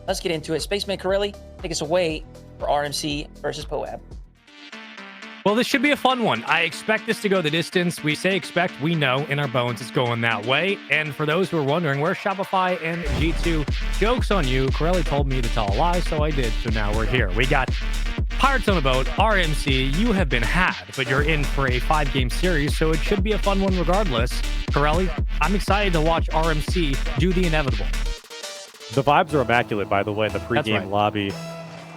let's get into it. Spaceman Corelli, take us away for RMC versus Poab. Well, this should be a fun one. I expect this to go the distance. We say expect, we know in our bones it's going that way. And for those who are wondering, where's Shopify and G2? Joke's on you. Corelli told me to tell a lie, so I did. So now we're here. We got Pirates on a Boat, RMC. You have been had, but you're in for a 5-game series, so it should be a fun one regardless. Corelli, I'm excited to watch RMC do the inevitable. The vibes are immaculate, by the way, in the pregame lobby.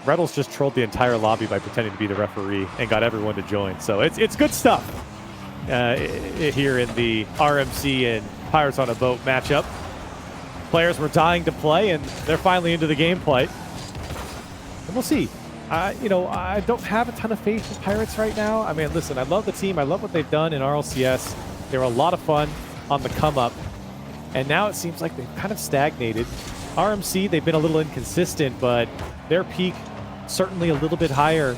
Retals just trolled the entire lobby by pretending to be the referee and got everyone to join. So it's good stuff here in the RMC and Pirates on a Boat matchup. Players were dying to play, and they're finally into the gameplay. And we'll see. I don't have a ton of faith in Pirates right now. I mean, listen, I love the team. I love what they've done in RLCS. They were a lot of fun on the come-up. And now it seems like they've kind of stagnated. RMC, they've been a little inconsistent, but their peak certainly a little bit higher.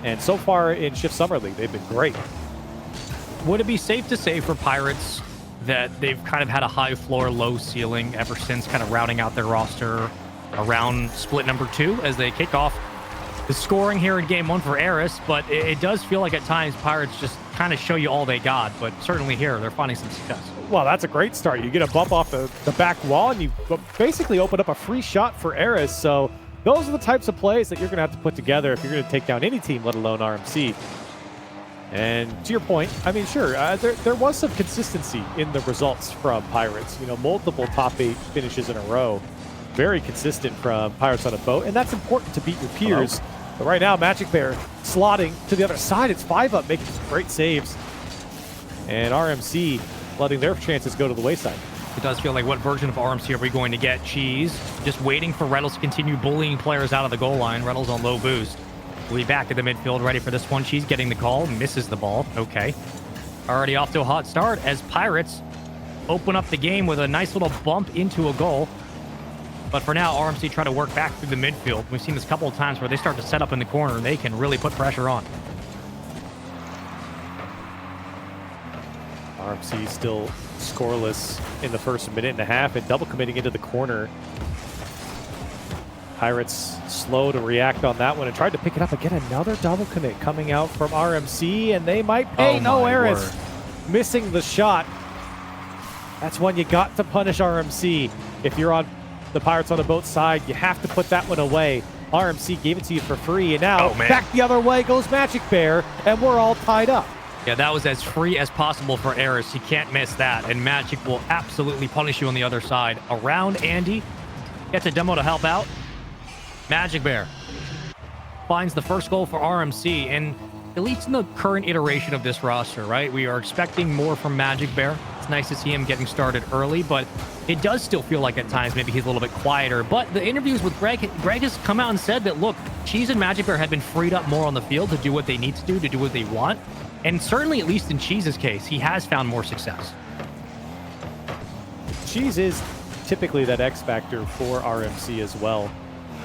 And so far in Shift Summer League, they've been great. Would it be safe to say for Pirates that they've kind of had a high floor, low ceiling ever since kind of routing out their roster around split number 2 as they kick off the scoring here in game 1 for Eris? But it does feel like at times Pirates just kind of show you all they got, but certainly here they're finding some success. Well, that's a great start. You get a bump off the back wall, and you basically open up a free shot for Eris. So those are the types of plays that you're going to have to put together if you're going to take down any team, let alone RMC. And to your point, I mean, sure, there was some consistency in the results from Pirates. Multiple top 8 finishes in a row. Very consistent from Pirates on a Boat, and that's important to beat your peers. But right now, Magic Bear slotting to the other side. It's 5-up, making some great saves. And RMC letting their chances go to the wayside. It does feel like, what version of RMC are we going to get? Cheese just waiting for Retals to continue bullying players out of the goal line. Retals on low boost. We'll be back to the midfield, ready for this one. Cheese getting the call, misses the ball. Okay. Already off to a hot start as Pirates open up the game with a nice little bump into a goal. But for now, RMC try to work back through the midfield. We've seen this a couple of times where they start to set up in the corner and they can really put pressure on. RMC still scoreless in the first minute and a half and double committing into the corner. Pirates slow to react on that one and tried to pick it up again. Another double commit coming out from RMC, and they might pay. No, Eris missing the shot. That's one you got to punish RMC. If you're on the Pirates on the Boat side, you have to put that one away. RMC gave it to you for free, and now back the other way goes Magic Bear, and we're all tied up. Yeah, that was as free as possible for Eris. You can't miss that, and Magic will absolutely punish you on the other side. Around Andy, gets a demo to help out. Magic Bear finds the first goal for RMC, and at least in the current iteration of this roster, right? We are expecting more from Magic Bear. It's nice to see him getting started early, but it does still feel like at times maybe he's a little bit quieter. But the interviews with Greg has come out and said that, look, Cheese and Magic Bear have been freed up more on the field to do what they need to do what they want. And certainly, at least in Cheese's case, he has found more success. Cheese is typically that X factor for RMC as well.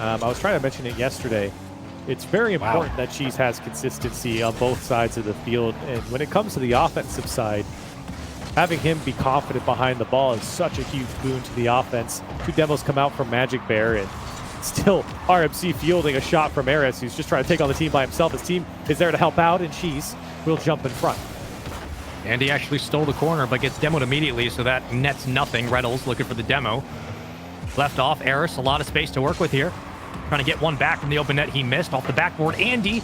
I was trying to mention it yesterday. It's very important that Cheese has consistency on both sides of the field. And when it comes to the offensive side, having him be confident behind the ball is such a huge boon to the offense. 2 demos come out from Magic Bear, and still RMC fielding a shot from Eris, who's just trying to take on the team by himself. His team is there to help out, and Cheese will jump in front. And he actually stole the corner, but gets demoed immediately, so that nets nothing. Retals looking for the demo. Left off Eris, a lot of space to work with here. Trying to get one back from the open net. He missed off the backboard. Andy,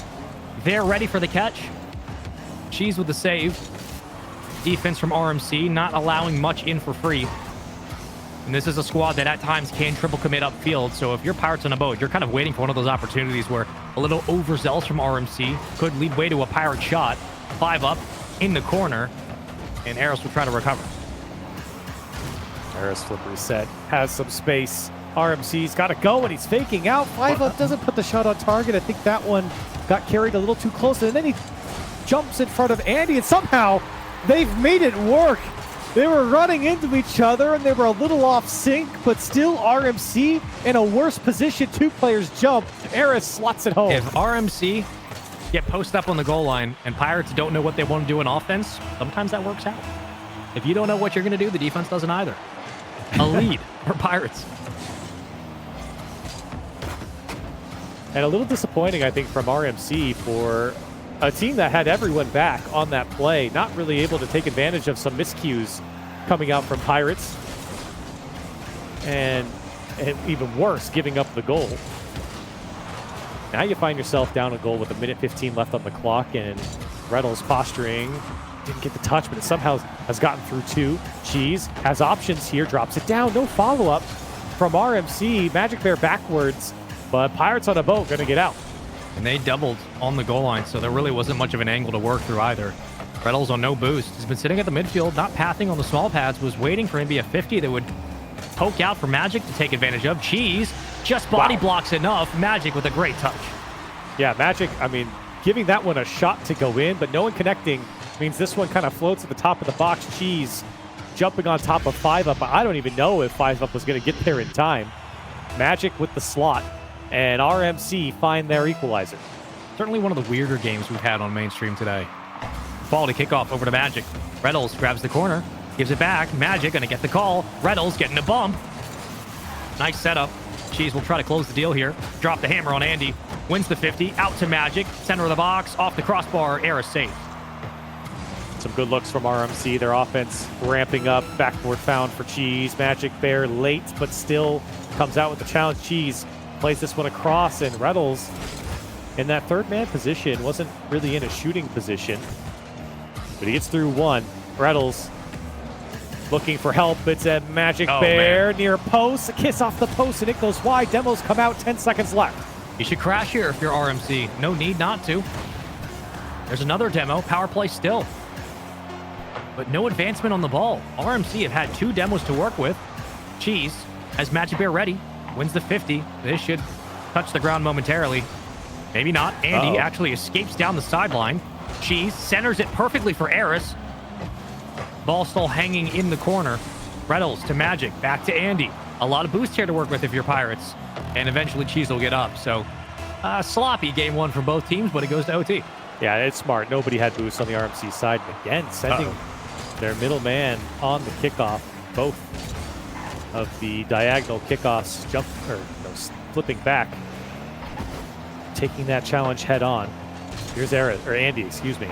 they're ready for the catch. Cheese with the save. Defense from RMC, not allowing much in for free. And this is a squad that at times can triple commit upfield. So if you're Pirates on a Boat, you're kind of waiting for one of those opportunities where a little overzealous from RMC could lead way to a Pirate shot. 5-up in the corner, and Eris will try to recover. Eris flip reset, has some space. RMC's got to go, and he's faking out. 5-up doesn't put the shot on target. I think that one got carried a little too close, and then he jumps in front of Andy, and somehow they've made it work. They were running into each other, and they were a little off sync, but still RMC in a worse position. 2 players jump. Eris slots it home. If RMC get posted up on the goal line and Pirates don't know what they want to do in offense, sometimes that works out. If you don't know what you're going to do, the defense doesn't either. A lead for Pirates. And a little disappointing, I think, from RMC for a team that had everyone back on that play, not really able to take advantage of some miscues coming out from Pirates. And even worse, giving up the goal. Now you find yourself down a goal with 1:15 left on the clock, and Retal's posturing. Didn't get the touch, but it somehow has gotten through two. Cheese has options here, drops it down. No follow-up from RMC. Magic Bear backwards, but Pirates on a boat going to get out. And they doubled on the goal line, so there really wasn't much of an angle to work through either. Retals on no boost. He's been sitting at the midfield, not pathing on the small pads, was waiting for maybe a 50 that would poke out for Magic to take advantage of. Cheese just body blocks enough. Magic with a great touch. Yeah, Magic, I mean, giving that one a shot to go in, but no one connecting means this one kind of floats at the top of the box. Cheese jumping on top of 5-Up. I don't even know if 5-Up was going to get there in time. Magic with the slot, and RMC find their equalizer. Certainly one of the weirder games we've had on mainstream today. Quality kickoff over to Magic. Retals grabs the corner, gives it back. Magic going to get the call. Retals getting a bump. Nice setup. Cheese will try to close the deal here. Drop the hammer on Andy. Wins the 50. Out to Magic. Center of the box. Off the crossbar. Error safe. Some good looks from RMC. Their offense ramping up. Backboard found for Cheese. Magic Bear late, but still comes out with the challenge. Cheese plays this one across, and Retals in that third man position wasn't really in a shooting position, but he gets through one. Retals looking for help. It's a Magic Bear near post. A kiss off the post, and it goes wide. Demos come out. 10 seconds left. You should crash here if you're RMC. No need not to. There's another demo. Power play still. But no advancement on the ball. RMC have had 2 demos to work with. Cheese has Magic Bear ready. Wins the 50. This should touch the ground momentarily. Maybe not. Andy actually escapes down the sideline. Cheese centers it perfectly for Eris. Ball still hanging in the corner. Retals to Magic. Back to Andy. A lot of boost here to work with if you're Pirates. And eventually Cheese will get up. So sloppy game one for both teams, but it goes to OT. Yeah, it's smart. Nobody had boost on the RMC side. And again, sending their middle man on the kickoff. Both of the diagonal kickoffs flipping back. Taking that challenge head on. Here's Andy, excuse me.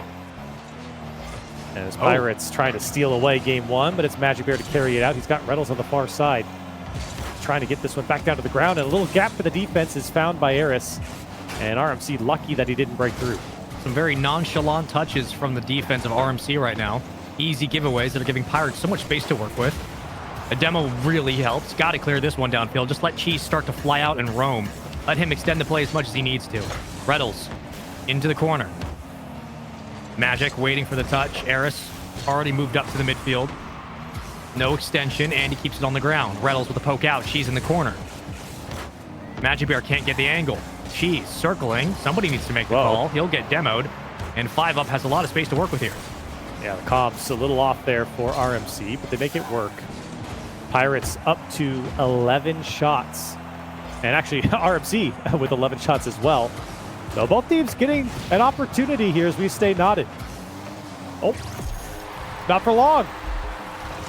And his Pirates trying to steal away game one, but it's Magic Bear to carry it out. He's got Retals on the far side. He's trying to get this one back down to the ground, and a little gap for the defense is found by Eris. And RMC lucky that he didn't break through. Some very nonchalant touches from the defense of RMC right now. Easy giveaways that are giving Pirates so much space to work with. A demo really helps. Got to clear this one downfield. Just let Cheese start to fly out and roam. Let him extend the play as much as he needs to. Retals into the corner. Magic waiting for the touch. Eris already moved up to the midfield. No extension. Andy keeps it on the ground. Retals with a poke out. Cheese in the corner. Magic Bear can't get the angle. Cheese circling. Somebody needs to make the call. He'll get demoed. And 5-Up has a lot of space to work with here. Yeah, the comp's a little off there for RMC, but they make it work. Pirates up to 11 shots. And actually, RMC with 11 shots as well. So both teams getting an opportunity here as we stay knotted. Oh, not for long.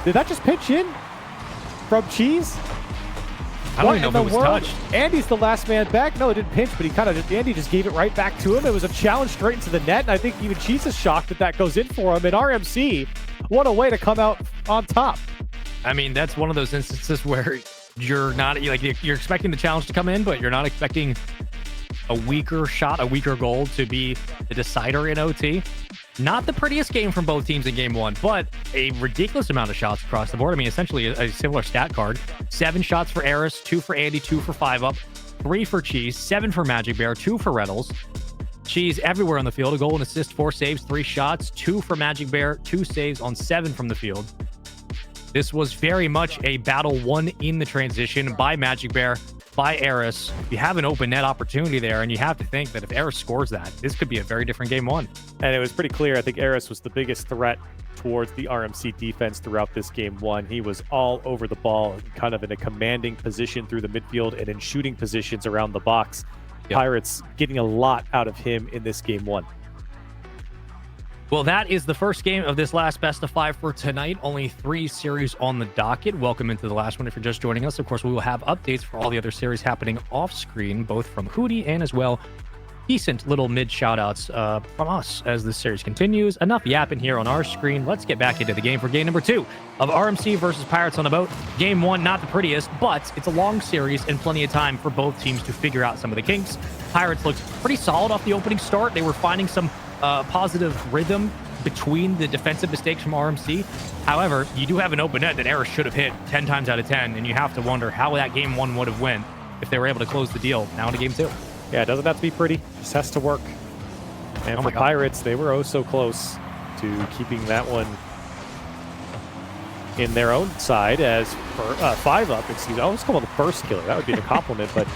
Did that just pitch in from Cheese? I don't even know if it was touched. Andy's the last man back. No, it didn't pinch, but Andy just gave it right back to him. It was a challenge straight into the net, and I think even Cheese is shocked that goes in for him. And RMC, what a way to come out on top. I mean, that's one of those instances where you're not you're expecting the challenge to come in, but you're not expecting a weaker shot, a weaker goal to be the decider in OT. Not the prettiest game from both teams in game one, but a ridiculous amount of shots across the board. I mean, essentially a similar stat card. 7 shots for Eris, 2 for Andy, 2 for 5-Up, 3 for Cheese, 7 for Magic Bear, 2 for Retals. Cheese everywhere on the field. A goal, an assist, 4 saves, 3 shots, 2 for Magic Bear, 2 saves on 7 from the field. This was very much a battle won in the transition by Magic Bear, by Eris. You have an open net opportunity there, and you have to think that if Eris scores that, this could be a very different game one. And it was pretty clear. I think Eris was the biggest threat towards the RMC defense throughout this game one. He was all over the ball, kind of in a commanding position through the midfield and in shooting positions around the box. Pirates getting a lot out of him in this game one. Well, that is the first game of this last best of 5 for tonight. Only 3 series on the docket. Welcome into the last one if you're just joining us. Of course, we will have updates for all the other series happening off screen, both from Hootie and as well decent little mid shout-outs from us as this series continues. Enough yapping here on our screen. Let's get back into the game for game number 2 of RMC versus Pirates on a Boat. Game 1, not the prettiest, but it's a long series and plenty of time for both teams to figure out some of the kinks. Pirates looked pretty solid off the opening start. They were finding some positive rhythm between the defensive mistakes from RMC. However, you do have an open net that Eris should have hit 10 times out of 10, and you have to wonder how that game 1 would have went if they were able to close the deal now into game 2. Yeah, it doesn't have to be pretty. Just has to work. And for Pirates, they were oh so close to keeping that one in their own side as for 5 up. Excuse me. I always call him the burst killer. That would be the compliment, but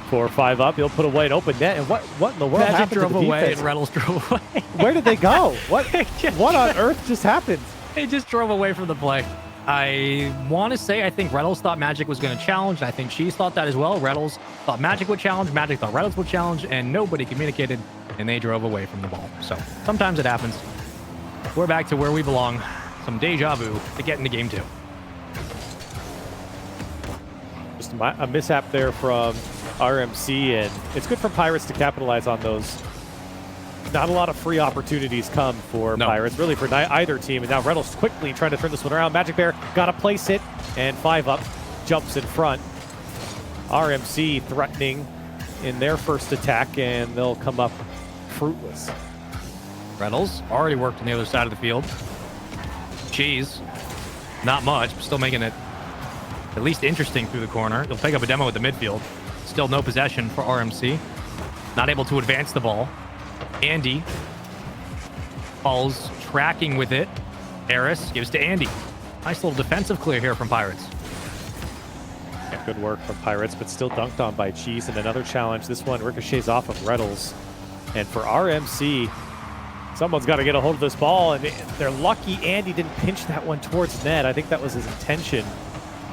for 5 up, he'll put away an open net. And what in the world happened drove to the away defense? and Retals drove away. Where did they go? What on earth just happened? They just drove away from the play. I want to say I think Retals thought Magic was going to challenge. I think Cheese thought that as well. Retals thought Magic would challenge. Magic thought Retals would challenge, and nobody communicated, and they drove away from the ball. So sometimes it happens. We're back to where we belong. Some deja vu to get into game 2. Just a mishap there from RMC, and it's good for Pirates to capitalize on those. Not a lot of free opportunities come for Pirates, really for either team. And now Reynolds quickly trying to turn this one around. Magic Bear got to place it, and 5 up jumps in front. RMC threatening in their first attack, and they'll come up fruitless. Reynolds already worked on the other side of the field. Cheese, not much, but still making it at least interesting through the corner. He'll pick up a demo at the midfield. Still no possession for RMC. Not able to advance the ball. Andy falls tracking with it. Eris gives to Andy. Nice little defensive clear here from Pirates. Yeah, good work from Pirates, but still dunked on by Cheese. And another challenge. This one ricochets off of Rettles. And for RMC, someone's got to get a hold of this ball. And they're lucky Andy didn't pinch that one towards net. I think that was his intention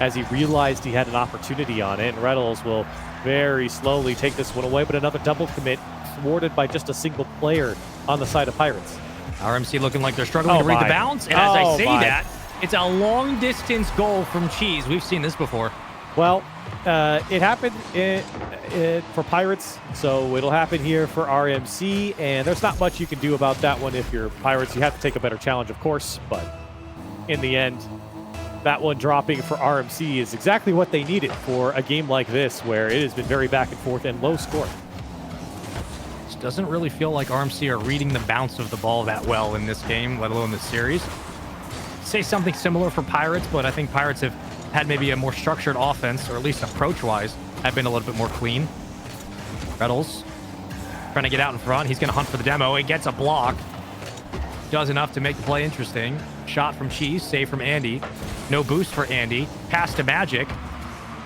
as he realized he had an opportunity on it. And Rettles will very slowly take this one away, but another double commit thwarted by just a single player on the side of Pirates. RMC looking like they're struggling to read the bounce. And as I say that, it's a long distance goal from Cheese. We've seen this before. Well, it happened for Pirates, so it'll happen here for RMC, and there's not much you can do about that one if you're Pirates. You have to take a better challenge, of course, but in the end, that one dropping for RMC is exactly what they needed for a game like this, where it has been very back and forth and low score. It doesn't really feel like RMC are reading the bounce of the ball that well in this game, let alone this series. Say something similar for Pirates, but I think Pirates have had maybe a more structured offense, or at least approach-wise, have been a little bit more clean. Rettles trying to get out in front. He's going to hunt for the demo. He gets a block. Does enough to make the play interesting. Shot from Cheese, save from Andy. No boost for Andy. Pass to Magic.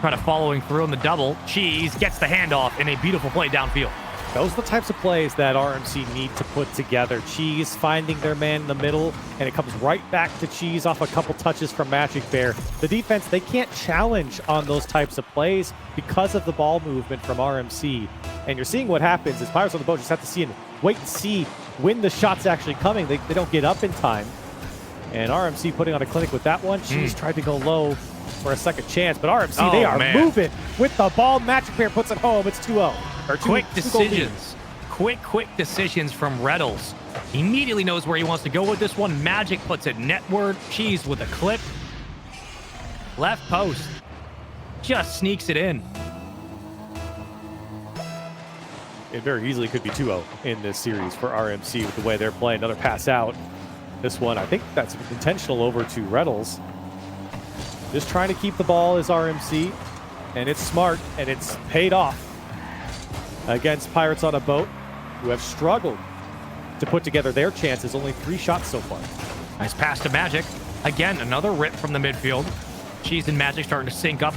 Kind of following through on the double. Cheese gets the handoff in a beautiful play downfield. Those are the types of plays that RMC need to put together. Cheese finding their man in the middle, and it comes right back to Cheese off a couple touches from Magic Bear. The defense, they can't challenge on those types of plays because of the ball movement from RMC. And you're seeing what happens is Pirates on the Boat just have to see and wait and see when the shot's actually coming. They don't get up in time. And RMC putting on a clinic with that one. Cheese tried to go low for a second chance, but RMC, they are moving with the ball. Magic Bear puts it home. It's 2-0. Quick decisions. Quick decisions from Rettles. He immediately knows where he wants to go with this one. Magic puts it netward. Cheese with a clip. Left post. Just sneaks it in. It very easily could be 2-0 in this series for RMC with the way they're playing. Another pass out. This one, I think that's intentional over to Rettles. Just trying to keep the ball is RMC, and it's smart, and it's paid off against Pirates on a Boat, who have struggled to put together their chances. Only 3 shots so far. Nice pass to Magic. Again, another rip from the midfield. Cheese and Magic starting to sync up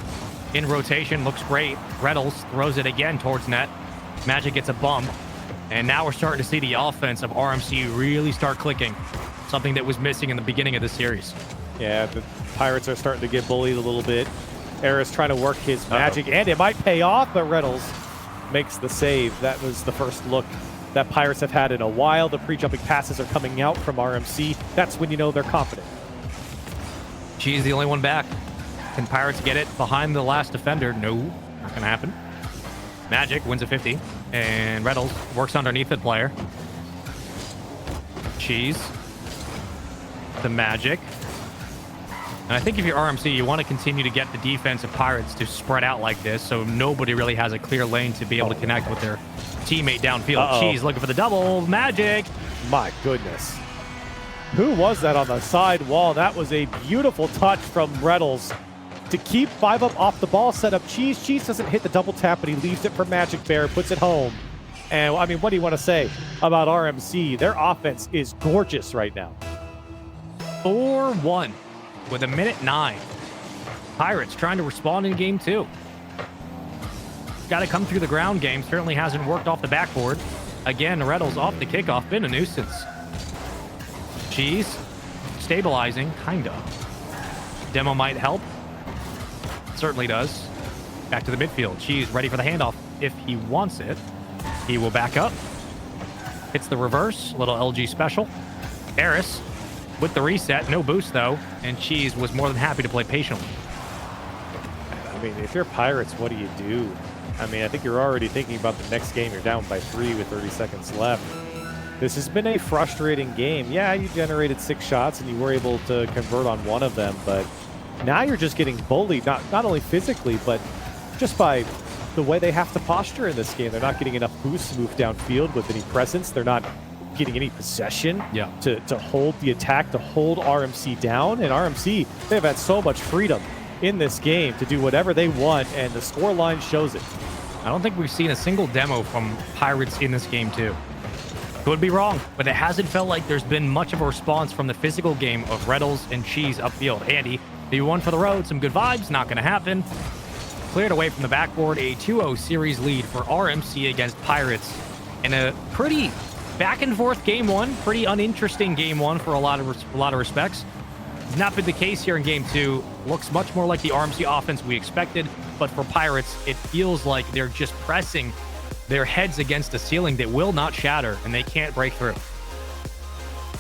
in rotation. Looks great. Rettles throws it again towards net. Magic gets a bump. And now we're starting to see the offense of RMC really start clicking. Something that was missing in the beginning of the series. Yeah, the Pirates are starting to get bullied a little bit. Eris trying to work his magic, and it might pay off, but Rettles makes the save. That was the first look that Pirates have had in a while. The pre-jumping passes are coming out from RMC. That's when you know they're confident. She's the only one back. Can Pirates get it behind the last defender? No, not going to happen. Magic wins a 50, and Reynolds works underneath the player. Cheese to Magic. And I think if you're RMC, you want to continue to get the defense of Pirates to spread out like this, so nobody really has a clear lane to be able to connect with their teammate downfield. Cheese looking for the double. Magic. My goodness. Who was that on the side wall? That was a beautiful touch from Reynolds to keep 5 up off the ball, set up Cheese. Cheese doesn't hit the double tap, but he leaves it for Magic Bear, puts it home. And, I mean, what do you want to say about RMC? Their offense is gorgeous right now. 4-1 with 1:09. Pirates trying to respond in game 2. Got to come through the ground game. Certainly hasn't worked off the backboard. Again, Reynolds off the kickoff. Been a nuisance. Cheese stabilizing, kind of. Demo might help. Certainly does. Back to the midfield. Cheese ready for the handoff if he wants it. He will back up. Hits the reverse. Little LG special. Eris with the reset. No boost, though. And Cheese was more than happy to play patiently. I mean, if you're Pirates, what do you do? I mean, I think you're already thinking about the next game. You're down by 3 with 30 seconds left. This has been a frustrating game. Yeah, you generated 6 shots and you were able to convert on 1 of them, but now you're just getting bullied, not only physically, but just by the way they have to posture in this game. They're not getting enough boost to move downfield with any presence. They're not getting any possession to hold the attack, to hold RMC down. And RMC, they've had so much freedom in this game to do whatever they want, and the scoreline shows it. I don't think we've seen a single demo from Pirates in this game, too. Could be wrong, but it hasn't felt like there's been much of a response from the physical game of Reynolds and Cheese upfield. Andy, the one for the road, some good vibes, not going to happen. Cleared away from the backboard, a 2-0 series lead for RMC against Pirates in a pretty back-and-forth game 1, pretty uninteresting game 1 for a lot of respects. It's not been the case here in game 2. Looks much more like the RMC offense we expected, but for Pirates, it feels like they're just pressing their heads against a ceiling that will not shatter, and they can't break through.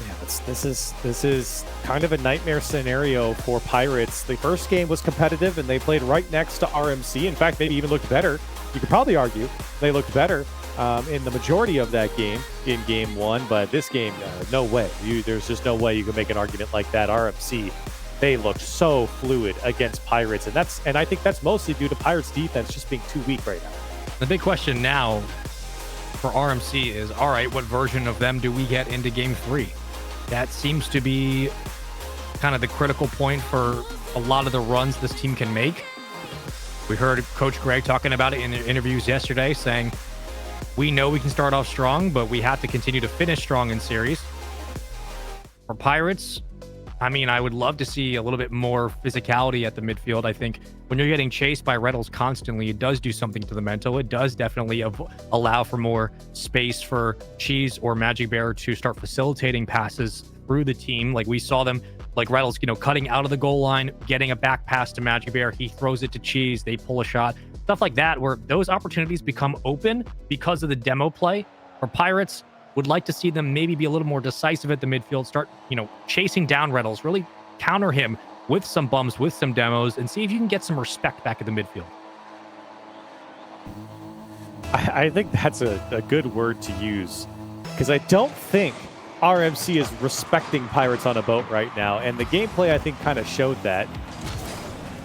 Yeah, this is kind of a nightmare scenario for Pirates. The first game was competitive, and they played right next to RMC. In fact, maybe even looked better. You could probably argue they looked better in the majority of that game in game 1, but this game, no way. There's just no way you can make an argument like that. RMC, they look so fluid against Pirates, and I think that's mostly due to Pirates defense just being too weak right now. The big question now for RMC is, all right, what version of them do we get into game 3? That seems to be kind of the critical point for a lot of the runs this team can make. We heard Coach Greg talking about it in the interviews yesterday, saying, we know we can start off strong, but we have to continue to finish strong in series. For Pirates, I mean, I would love to see a little bit more physicality at the midfield. I think when you're getting chased by Reynolds constantly, it does do something to the mental. It does definitely allow for more space for Cheese or Magic Bear to start facilitating passes through the team. Like we saw them, like Reynolds, cutting out of the goal line, getting a back pass to Magic Bear. He throws it to Cheese. They pull a shot. Stuff like that, where those opportunities become open because of the demo play. For Pirates, would like to see them maybe be a little more decisive at the midfield, start, chasing down Reynolds, really counter him with some bumps, with some demos, and see if you can get some respect back at the midfield. I think that's a good word to use, because I don't think RMC is respecting Pirates on a boat right now, and the gameplay, I think, kind of showed that.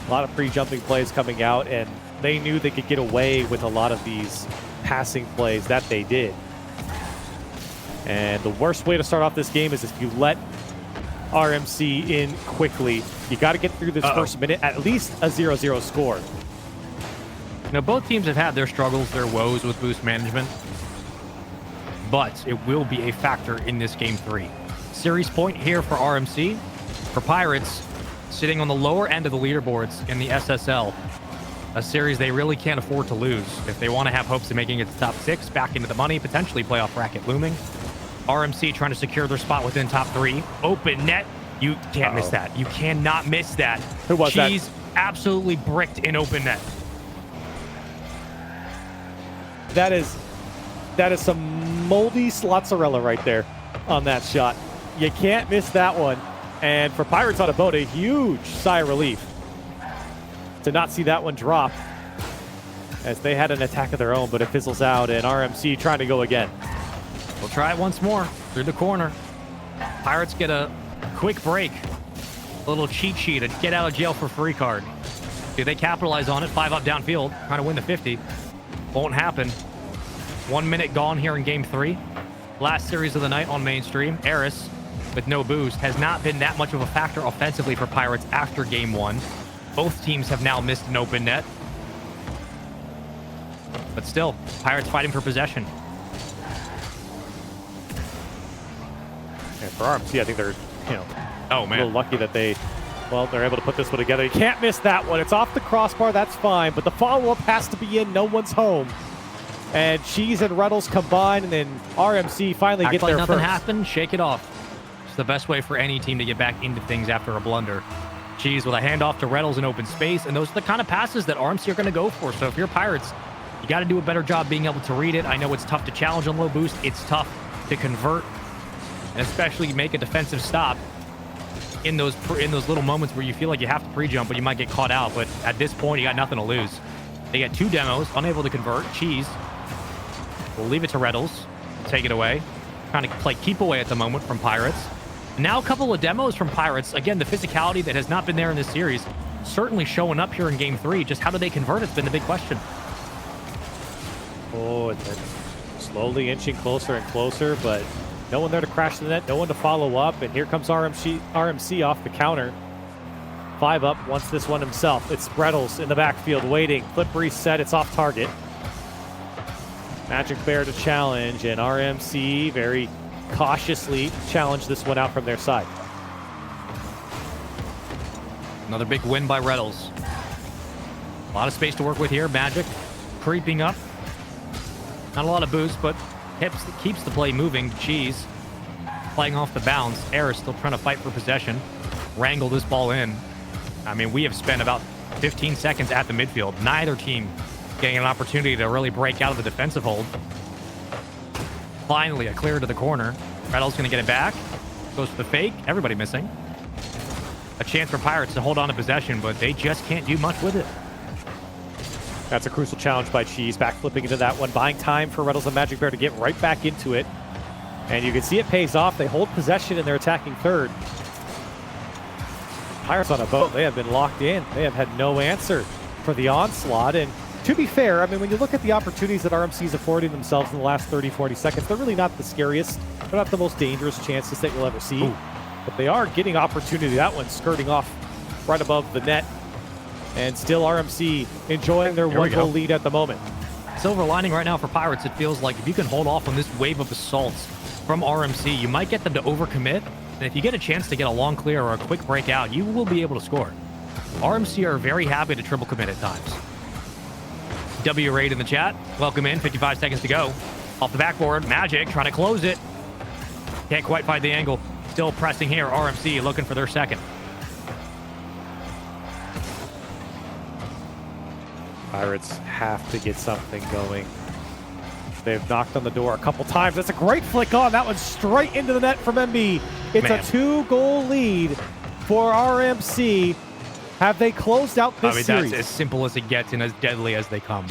A lot of pre-jumping plays coming out, and they knew they could get away with a lot of these passing plays that they did. And the worst way to start off this game is if you let RMC in quickly. You got to get through this first minute, at least a 0-0 score. Both teams have had their struggles, their woes with boost management, but it will be a factor in this game 3. Series point here for RMC. For Pirates, sitting on the lower end of the leaderboards in the SSL, a series they really can't afford to lose if they want to have hopes of making it to top 6, back into the money, potentially playoff bracket looming. RMC trying to secure their spot within top 3. Open net. You can't miss that. You cannot miss that. Who was that? Cheese absolutely bricked in open net. That is That is some moldy slotzarella right there on that shot. You can't miss that one. And for Pirates on a boat, a huge sigh of relief to not see that one drop, as they had an attack of their own, but it fizzles out, and RMC trying to go again. We'll try it once more through the corner. Pirates get a quick break, a little cheat sheet, a get out of jail for free card. Do they capitalize on it? 5 up downfield, trying to win the 50. Won't happen. 1 minute gone here in game 3. Last series of the night on mainstream. Eris, with no boost, has not been that much of a factor offensively for Pirates after game 1. Both teams have now missed an open net. But still, Pirates fighting for possession. And for RMC, I think they're, oh, a man, little lucky that they're able to put this one together. You can't miss that one. It's off the crossbar. That's fine. But the follow-up has to be in. No one's home. And Cheese and Reynolds combine, and then RMC finally get like there nothing first. happened. Shake it off. It's the best way for any team to get back into things after a blunder. Cheese with a handoff to Reynolds in open space, and those are the kind of passes that RMC are going to go for. So if you're Pirates, you got to do a better job being able to read it. I know it's tough to challenge on low boost. It's tough to convert, and especially make a defensive stop in those little moments where you feel like you have to pre-jump, but you might get caught out. But at this point, you got nothing to lose. They get 2 demos, unable to convert. Cheese will leave it to Reynolds. Take it away. Trying to play keep away at the moment from Pirates. Now a couple of demos from Pirates. Again, the physicality that has not been there in this series certainly showing up here in game 3. Just how do they convert? It's been the big question. Oh, and then slowly inching closer and closer, but no one there to crash the net, no one to follow up, and here comes RMC off the counter. 5 up, wants this one himself. It's Reynolds in the backfield waiting. Flip reset, it's off target. Magic Bear to challenge, and RMC very cautiously challenge this one out from their side. Another big win by Reynolds. A lot of space to work with here. Magic creeping up. Not a lot of boost, but keeps the play moving. Cheese playing off the bounce. Eris still trying to fight for possession. Wrangle this ball in. I mean, we have spent about 15 seconds at the midfield. Neither team getting an opportunity to really break out of the defensive hold. Finally, a clear to the corner. Reynolds going to get it back. Goes for the fake. Everybody missing. A chance for Pirates to hold on to possession, but they just can't do much with it. That's a crucial challenge by Cheese. Back flipping into that one. Buying time for Reynolds and Magic Bear to get right back into it. And you can see it pays off. They hold possession and they're attacking third. Pirates on a boat. They have been locked in. They have had no answer for the onslaught. And to be fair, I mean, when you look at the opportunities that RMC's affording themselves in the last 30, 40 seconds, they're really not the scariest. They're not the most dangerous chances that you'll ever see. Ooh. But they are getting opportunity. That one's skirting off right above the net. And still RMC enjoying their 1-goal lead at the moment. Silver lining right now for Pirates, it feels like if you can hold off on this wave of assaults from RMC, you might get them to overcommit. And if you get a chance to get a long clear or a quick breakout, you will be able to score. RMC are very happy to triple commit at times. W Raid in the chat. Welcome in. 55 seconds to go. Off the backboard. Magic trying to close it. Can't quite find the angle. Still pressing here. RMC looking for their second. Pirates have to get something going. They've knocked on the door a couple times. That's a great flick on. That one's straight into the net from MB. It's a 2-goal lead for RMC. Have they closed out this series? That's as simple as it gets and as deadly as they come.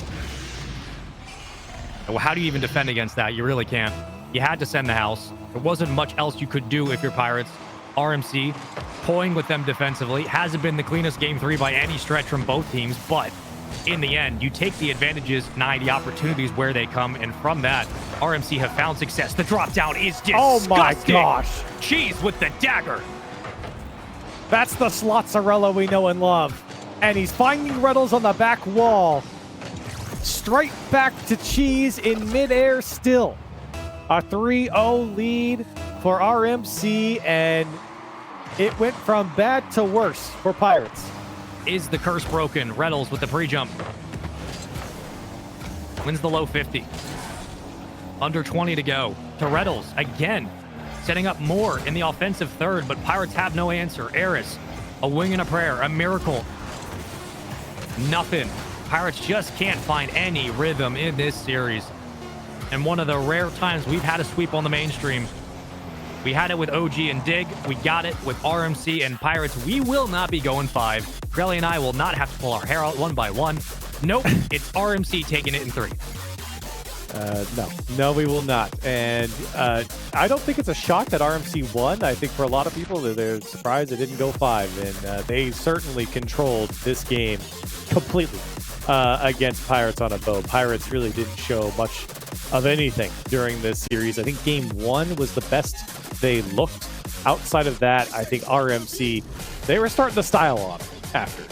Well, how do you even defend against that? You really can't. You had to send the house. There wasn't much else you could do if you're Pirates. RMC toying with them defensively. Hasn't been the cleanest game 3 by any stretch from both teams, but in the end, you take the advantages, the opportunities where they come, and from that, RMC have found success. The drop down is disgusting. Oh my gosh. Cheese with the dagger. That's the slotzarella we know and love. And he's finding Reynolds on the back wall. Straight back to Cheese in midair still. A 3-0 lead for RMC, and it went from bad to worse for Pirates. Is the curse broken? Reynolds with the pre-jump. Wins the low 50. Under 20 to go. To Reynolds again. Setting up more in the offensive third, but Pirates have no answer. Eris, a wing and a prayer, a miracle. Nothing. Pirates just can't find any rhythm in this series. and one of the rare times we've had a sweep on the mainstream. We had it with OG and Dig. We got it with RMC and Pirates. We will not be going 5. Grelly and I will not have to pull our hair out one by one. Nope, it's RMC taking it in 3. No, we will not. And I don't think it's a shock that RMC won. I think for a lot of people, they're surprised it didn't go 5. And they certainly controlled this game completely against Pirates on a bow. Pirates really didn't show much of anything during this series. I think game 1 was the best they looked. Outside of that, I think RMC, they were starting to style on it after.